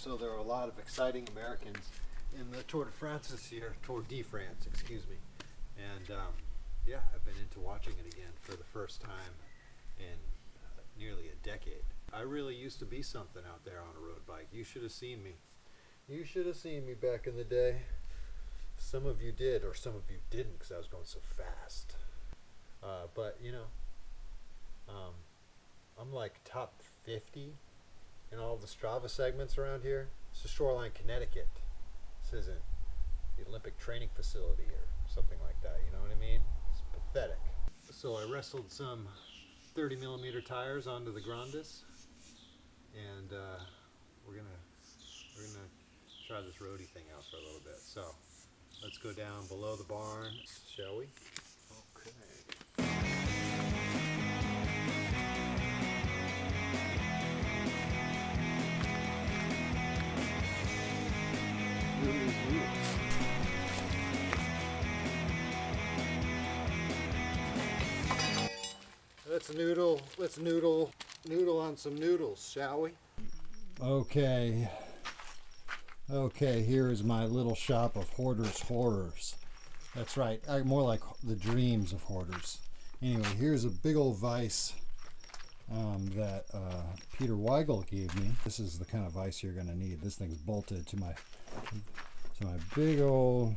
so there are a lot of exciting Americans in the Tour de France this year, Tour de France, excuse me. And yeah, I've been into watching it again for the first time in nearly a decade. I really used to be something out there on a road bike. You should have seen me. You should have seen me back in the day. Some of you did, or some of you didn't, because I was going so fast. But you know, I'm like top 50 in all the Strava segments around here. This is Shoreline, Connecticut. This isn't the Olympic training facility or something like that, you know what I mean? It's pathetic. So I wrestled some 30 millimeter tires onto the grandis, and we're gonna try this roadie thing out for a little bit. So let's go down below the barn, shall we? Okay. Let's noodle on some noodles, shall we? Okay, here is my little shop of hoarders' horrors. That's right, more like the dreams of hoarders. Anyway, here's a big old vise that Peter Weigel gave me. This is the kind of vise you're going to need. This thing's bolted to my big old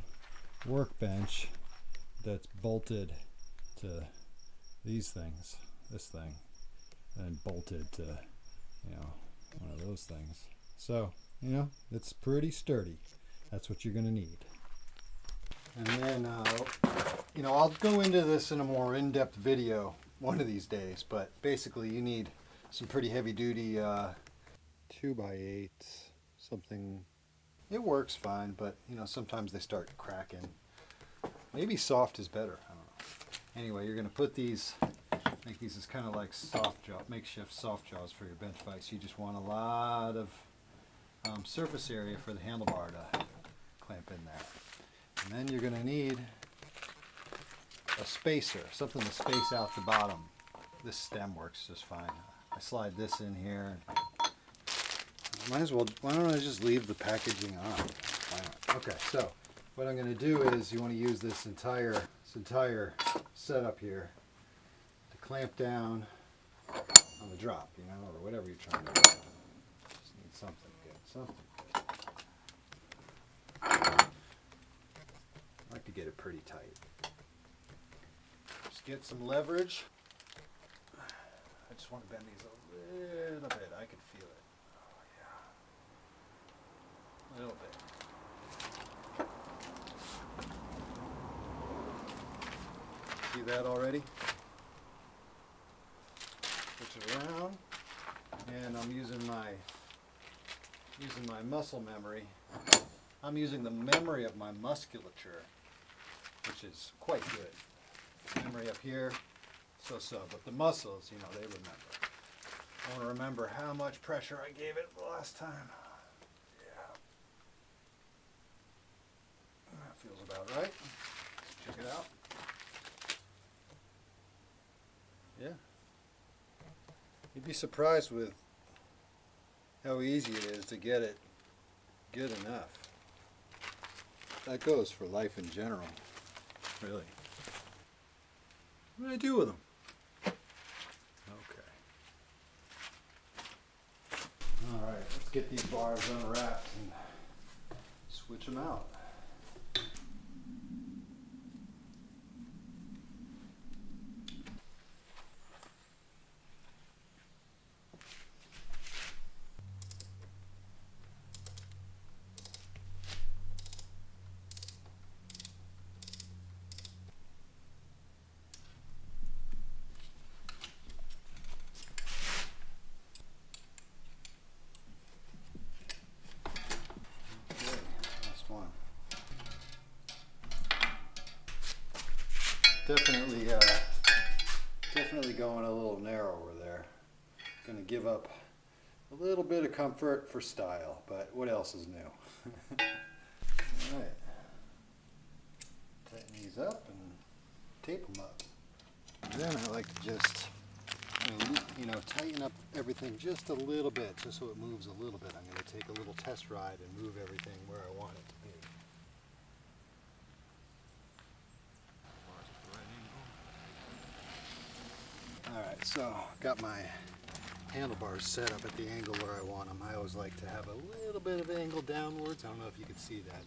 workbench that's bolted to these things, this thing, and bolted to, you know, one of those things. So, you know, it's pretty sturdy. That's what you're going to need. And then, you know, I'll go into this in a more in-depth video one of these days, but basically you need some pretty heavy-duty 2x8, something. It works fine, but, you know, sometimes they start cracking. Maybe soft is better. I don't know. Anyway, you're going to put these, make these as kind of like makeshift soft jaws for your bench vise. You just want a lot of surface area for the handlebar to clamp in there. And then you're going to need a spacer, something to space out the bottom. This stem works just fine. I slide this in here. Might as well, why don't I just leave the packaging on? Why not? Okay, so what I'm going to do is you want to use this entire setup here to clamp down on the drop, you know, or whatever you're trying to do. Just need something good, something good. I like to get it pretty tight. Just get some leverage. I just want to bend these a little bit. I can feel it. Oh yeah. A little bit. See that already? Switch it around, and I'm using my muscle memory. I'm using the memory of my musculature, which is quite good. Memory up here, so, but the muscles, you know, they remember. I want to remember how much pressure I gave it the last time. Yeah. That feels about right. Check it out. Yeah. You'd be surprised with how easy it is to get it good enough. That goes for life in general, really. What do I do with them? Okay. Alright, let's get these bars unwrapped and switch them out. Definitely going a little narrower there. Going to give up a little bit of comfort for style, but what else is new? Alright. Tighten these up and tape them up. And then I like to just You know, tighten up everything just a little bit, just so it moves a little bit. I'm going to take a little test ride and move everything where I want it to be. Alright, so got my handlebars set up at the angle where I want them. I always like to have a little bit of angle downwards. I don't know if you can see that.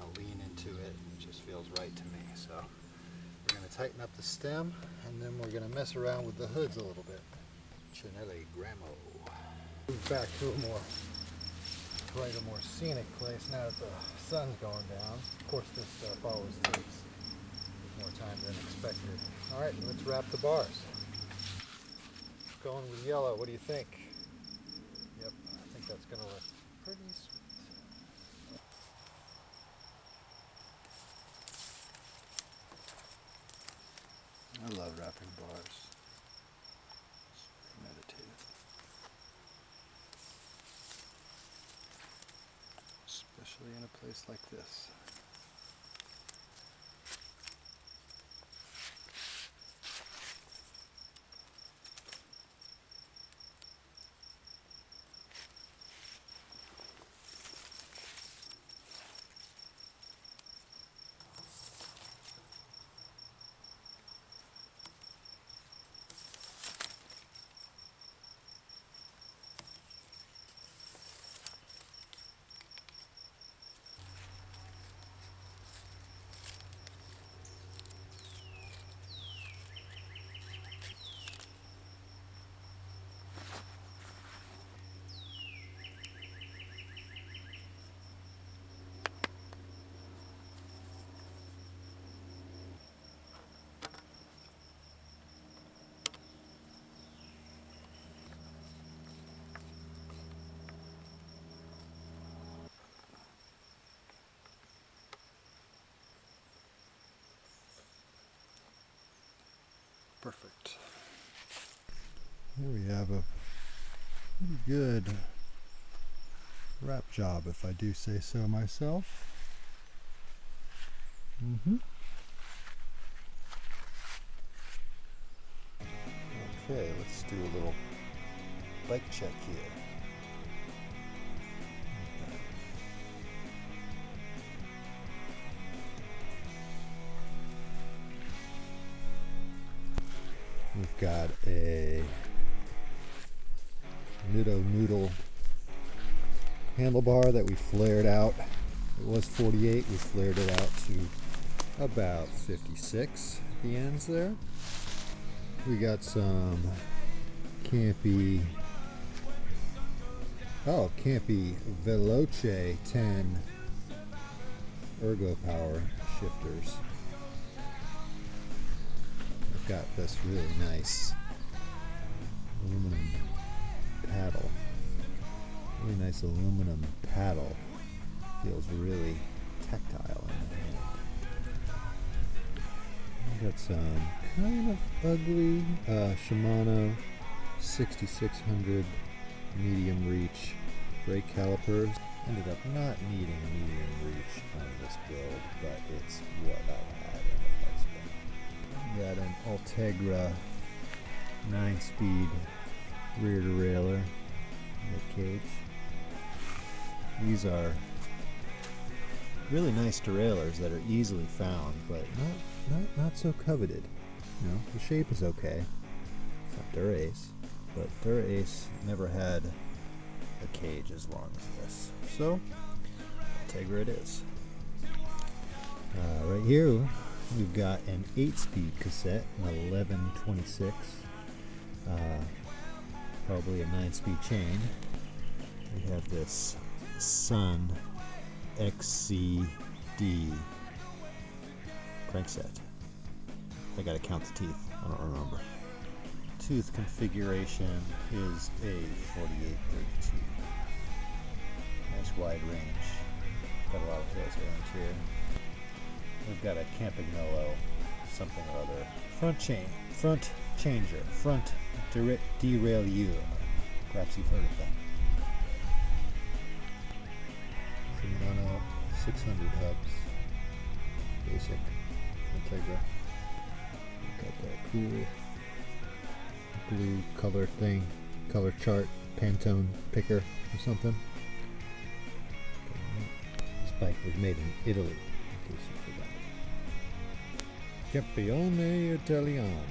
I'll lean into it and it just feels right to me. So we're going to tighten up the stem and then we're going to mess around with the hoods a little bit. Chinelli Gramo. Move back to a more brighter, more scenic place now that the sun's going down. Of course, this stuff always takes more time than expected. All right, let's wrap the bars. Going with yellow. What do you think? Yep, I think that's going to look pretty sweet. I love wrapping bars. It's very meditative. Especially in a place like this. Perfect. Here we have a pretty good wrap job, if I do say so myself. Okay, let's do a little bike check here. We've got a nitto noodle handlebar that we flared out. It was 48, we flared it out to about 56 at the ends there. We got some Campy Veloce 10 ergo power shifters. Got this really nice aluminum paddle. Really nice aluminum paddle. Feels really tactile in the hand. Got some kind of ugly Shimano 6600 medium reach brake calipers. Ended up not needing medium reach on this build, but it's what I had in the price point. Got an Ultegra 9-speed rear derailleur mid cage. These are really nice derailleurs that are easily found, but not so coveted. You know, the shape is okay. It's not Dura-Ace, but Dura-Ace never had a cage as long as this. So, Ultegra it is. Right here, we've got an 8-speed cassette, an 1126, probably a 9-speed chain. We have this Sun XCD crankset. I gotta count the teeth, I don't remember. Tooth configuration is a 4832. Nice wide range. Got a lot of fills around here. We've got a Campagnolo something or other. Front changer, front derailleur. Perhaps you've heard of that. Shimano 600 hubs. Basic Ultegra. Got that cool blue color thing, color chart, Pantone picker or something. This bike was made in Italy, in case you forgot. Campione Italiano.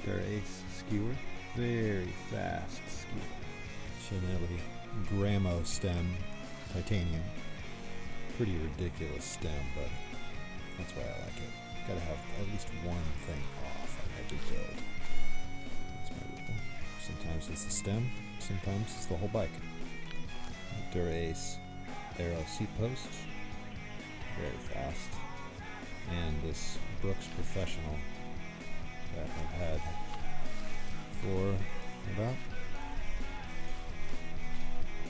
Their ace skewer, very fast skewer. Chanelli Gramo stem, titanium. Pretty ridiculous stem, but that's why I like it. Gotta have at least one thing off on every build. That's my rule. Sometimes it's the stem, sometimes it's the whole bike. Dura-Ace Aero seat posts, very fast. And this Brooks Professional that I've had for about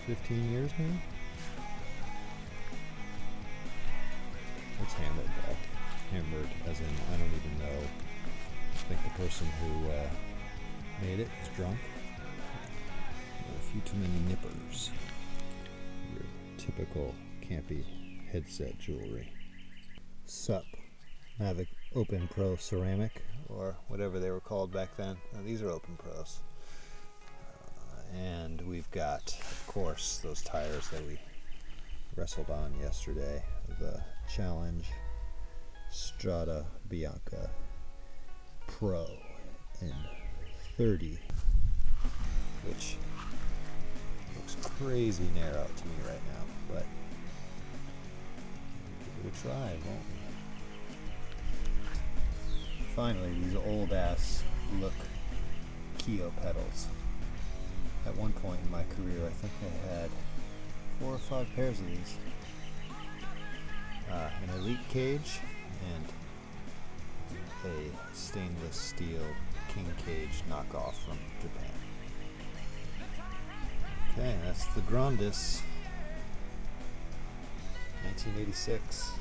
15 years now. It's hammered as in I don't even know. I think the person who made it was drunk. A few too many nippers. Your typical campy headset jewelry. Sup, Mavic Open Pro Ceramic, or whatever they were called back then. Now, these are Open Pros. And we've got, of course, those tires that we wrestled on yesterday. The Challenge Strada Bianca Pro in 30, which looks crazy narrow to me right now, but we'll give it a try, won't we? Finally, these old ass look Keo pedals. At one point in my career, I think I had 4 or 5 pairs of these. An Elite cage and a stainless steel King cage knockoff from Japan. Okay, that's the grandis, 1986.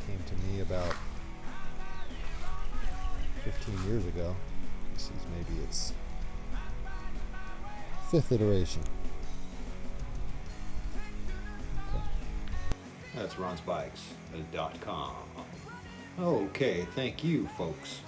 Came to me about 15 years ago. This is maybe its 5th iteration. Okay. That's ronsbikes.com. Okay, thank you, folks.